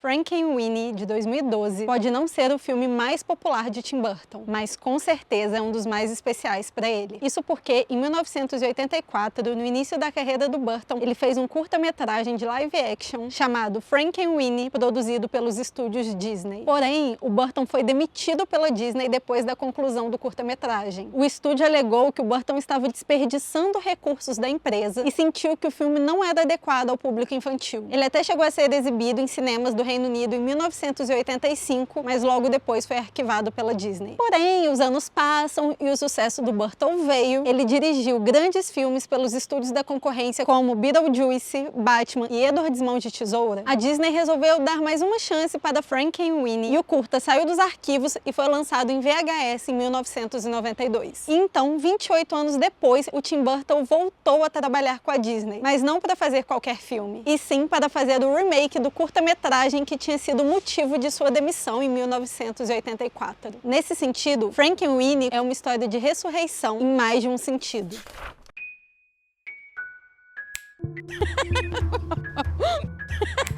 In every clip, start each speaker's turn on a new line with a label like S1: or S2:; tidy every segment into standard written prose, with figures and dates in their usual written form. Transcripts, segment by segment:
S1: Frankenweenie, de 2012, pode não ser o filme mais popular de Tim Burton, mas com certeza é um dos mais especiais para ele. Isso porque, em 1984, no início da carreira do Burton, ele fez um curta-metragem de live action chamado Frankenweenie, produzido pelos estúdios Disney. Porém, o Burton foi demitido pela Disney depois da conclusão do curta-metragem. O estúdio alegou que o Burton estava desperdiçando recursos da empresa e sentiu que o filme não era adequado ao público infantil. Ele até chegou a ser exibido em cinemas do Reino Unido em 1985, mas logo depois foi arquivado pela Disney. Porém, os anos passam e o sucesso do Burton veio. Ele dirigiu grandes filmes pelos estúdios da concorrência como Beetlejuice, Batman e Edward Mãos de Tesoura. A Disney resolveu dar mais uma chance para Frankenweenie e o curta saiu dos arquivos e foi lançado em VHS em 1992. E então, 28 anos depois, o Tim Burton voltou a trabalhar com a Disney, mas não para fazer qualquer filme, e sim para fazer o remake do curta-metragem que tinha sido motivo de sua demissão em 1984. Nesse sentido, Frankenweenie é uma história de ressurreição em mais de um sentido.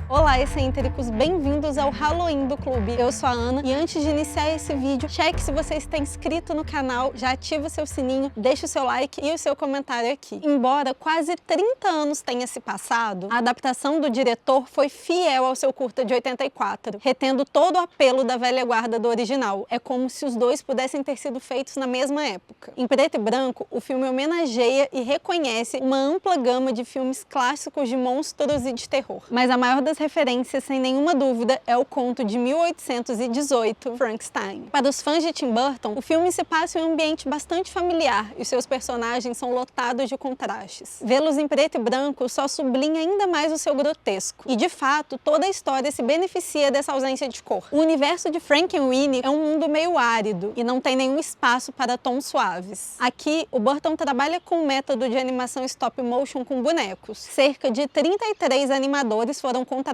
S1: Olá, excêntricos! Bem-vindos ao Halloween do Clube. Eu sou a Ana e antes de iniciar esse vídeo, cheque se você está inscrito no canal, já ativa o seu sininho, deixa o seu like e o seu comentário aqui. Embora quase 30 anos tenha se passado, a adaptação do diretor foi fiel ao seu curta de 84, retendo todo o apelo da velha guarda do original. É como se os dois pudessem ter sido feitos na mesma época. Em preto e branco, o filme homenageia e reconhece uma ampla gama de filmes clássicos de monstros e de terror. Mas a maior das referências, sem nenhuma dúvida, é o conto de 1818, Frankenstein. Para os fãs de Tim Burton, o filme se passa em um ambiente bastante familiar e seus personagens são lotados de contrastes. Vê-los em preto e branco só sublinha ainda mais o seu grotesco. E, de fato, toda a história se beneficia dessa ausência de cor. O universo de Frankenweenie é um mundo meio árido e não tem nenhum espaço para tons suaves. Aqui, o Burton trabalha com um método de animação stop motion com bonecos. Cerca de 33 animadores foram contratados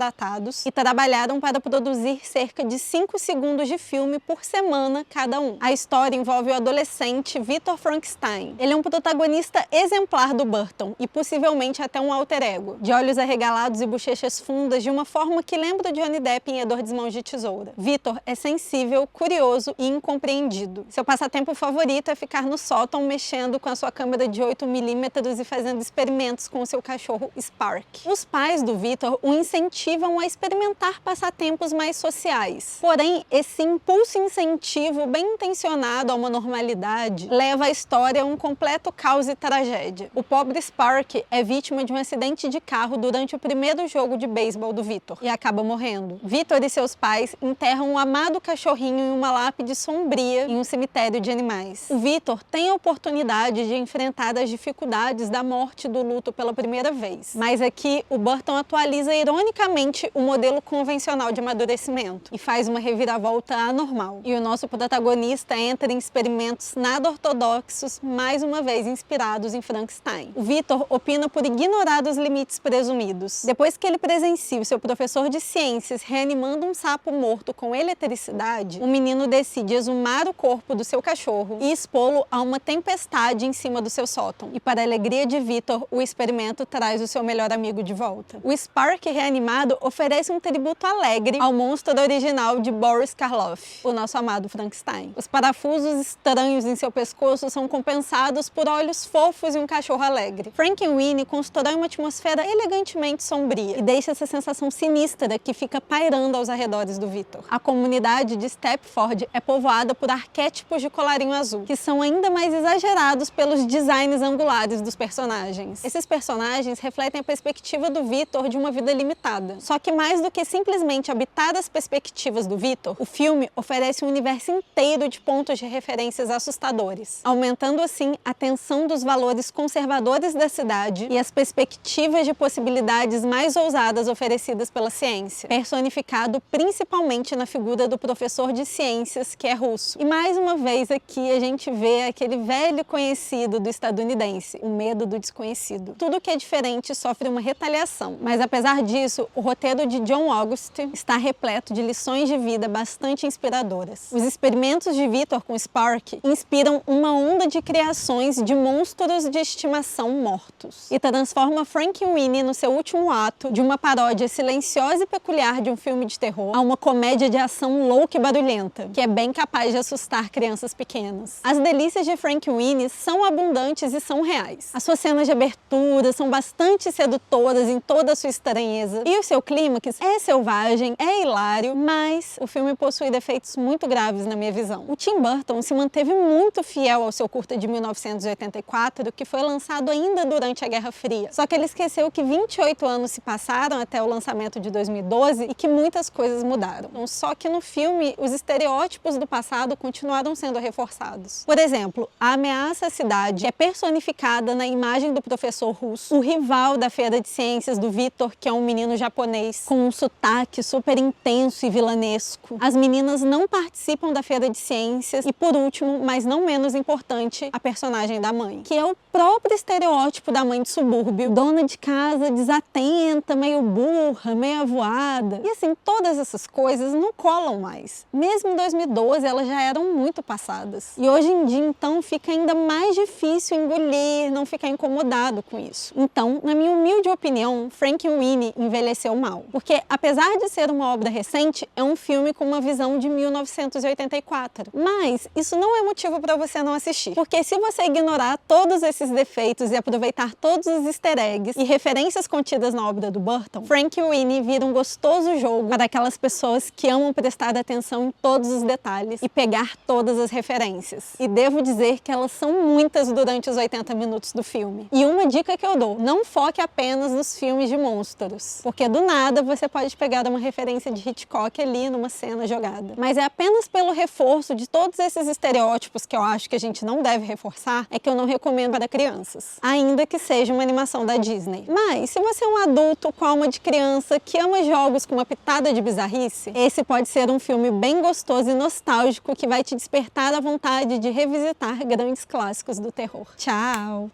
S1: e trabalharam para produzir cerca de 5 segundos de filme por semana cada um. A história envolve o adolescente Victor Frankenstein. Ele é um protagonista exemplar do Burton e possivelmente até um alter ego, de olhos arregalados e bochechas fundas de uma forma que lembra de Johnny Depp em Edward Mãos de Tesoura. Victor é sensível, curioso e incompreendido. Seu passatempo favorito é ficar no sótão mexendo com a sua câmera de 8mm e fazendo experimentos com o seu cachorro Spark. Os pais do Victor o incentivam a experimentar passatempos mais sociais. Porém, esse impulso incentivo bem intencionado a uma normalidade leva a história a um completo caos e tragédia. O pobre Spark é vítima de um acidente de carro durante o primeiro jogo de beisebol do Victor e acaba morrendo. Victor e seus pais enterram um amado cachorrinho em uma lápide sombria em um cemitério de animais. O Victor tem a oportunidade de enfrentar as dificuldades da morte e do luto pela primeira vez. Mas aqui, o Burton atualiza ironicamente o modelo convencional de amadurecimento e faz uma reviravolta anormal. E o nosso protagonista entra em experimentos nada ortodoxos, mais uma vez inspirados em Frankenstein. O Victor opina por ignorar os limites presumidos. Depois que ele presencia o seu professor de ciências reanimando um sapo morto com eletricidade, o menino decide exumar o corpo do seu cachorro e expô-lo a uma tempestade em cima do seu sótão. E para a alegria de Victor, o experimento traz o seu melhor amigo de volta. O Spark reanimado oferece um tributo alegre ao monstro original de Boris Karloff, o nosso amado Frankenstein. Os parafusos estranhos em seu pescoço são compensados por olhos fofos e um cachorro alegre. Frankenweenie constrói uma atmosfera elegantemente sombria e deixa essa sensação sinistra que fica pairando aos arredores do Victor. A comunidade de Stepford é povoada por arquétipos de colarinho azul, que são ainda mais exagerados pelos designs angulares dos personagens. Esses personagens refletem a perspectiva do Victor de uma vida limitada. Só que mais do que simplesmente habitar as perspectivas do Victor, o filme oferece um universo inteiro de pontos de referências assustadores, aumentando assim a tensão dos valores conservadores da cidade e as perspectivas de possibilidades mais ousadas oferecidas pela ciência, personificado principalmente na figura do professor de ciências, que é russo. E mais uma vez aqui a gente vê aquele velho conhecido do estadunidense, o medo do desconhecido. Tudo que é diferente sofre uma retaliação, mas apesar disso, O roteiro de John August está repleto de lições de vida bastante inspiradoras. Os experimentos de Victor com Spark inspiram uma onda de criações de monstros de estimação mortos e transforma Frankenweenie no seu último ato de uma paródia silenciosa e peculiar de um filme de terror a uma comédia de ação louca e barulhenta, que é bem capaz de assustar crianças pequenas. As delícias de Frankenweenie são abundantes e são reais. As suas cenas de abertura são bastante sedutoras em toda a sua estranheza e o seu clímax é selvagem, é hilário, mas o filme possui defeitos muito graves na minha visão. O Tim Burton se manteve muito fiel ao seu curta de 1984, que foi lançado ainda durante a Guerra Fria. Só que ele esqueceu que 28 anos se passaram até o lançamento de 2012 e que muitas coisas mudaram. Só que no filme, os estereótipos do passado continuaram sendo reforçados. Por exemplo, a ameaça à cidade é personificada na imagem do professor russo, o rival da feira de ciências do Victor, que é um menino japonês, com um sotaque super intenso e vilanesco. As meninas não participam da feira de ciências e, por último, mas não menos importante, a personagem da mãe, que é o próprio estereótipo da mãe de subúrbio, dona de casa desatenta, meio burra, meio avoada. E assim, todas essas coisas não colam mais. Mesmo em 2012, elas já eram muito passadas. E hoje em dia, então, fica ainda mais difícil engolir, não ficar incomodado com isso. Então, na minha humilde opinião, Frankenweenie envelheceu mal. Porque, apesar de ser uma obra recente, é um filme com uma visão de 1984. Mas isso não é motivo para você não assistir. Porque se você ignorar todos esses defeitos e aproveitar todos os easter eggs e referências contidas na obra do Burton, Frankenweenie vira um gostoso jogo para aquelas pessoas que amam prestar atenção em todos os detalhes e pegar todas as referências. E devo dizer que elas são muitas durante os 80 minutos do filme. E uma dica que eu dou, não foque apenas nos filmes de monstros, porque do nada você pode pegar uma referência de Hitchcock ali numa cena jogada. Mas é apenas pelo reforço de todos esses estereótipos que eu acho que a gente não deve reforçar, é que eu não recomendo para crianças, ainda que seja uma animação da Disney. Mas se você é um adulto com alma de criança que ama jogos com uma pitada de bizarrice, esse pode ser um filme bem gostoso e nostálgico que vai te despertar a vontade de revisitar grandes clássicos do terror. Tchau!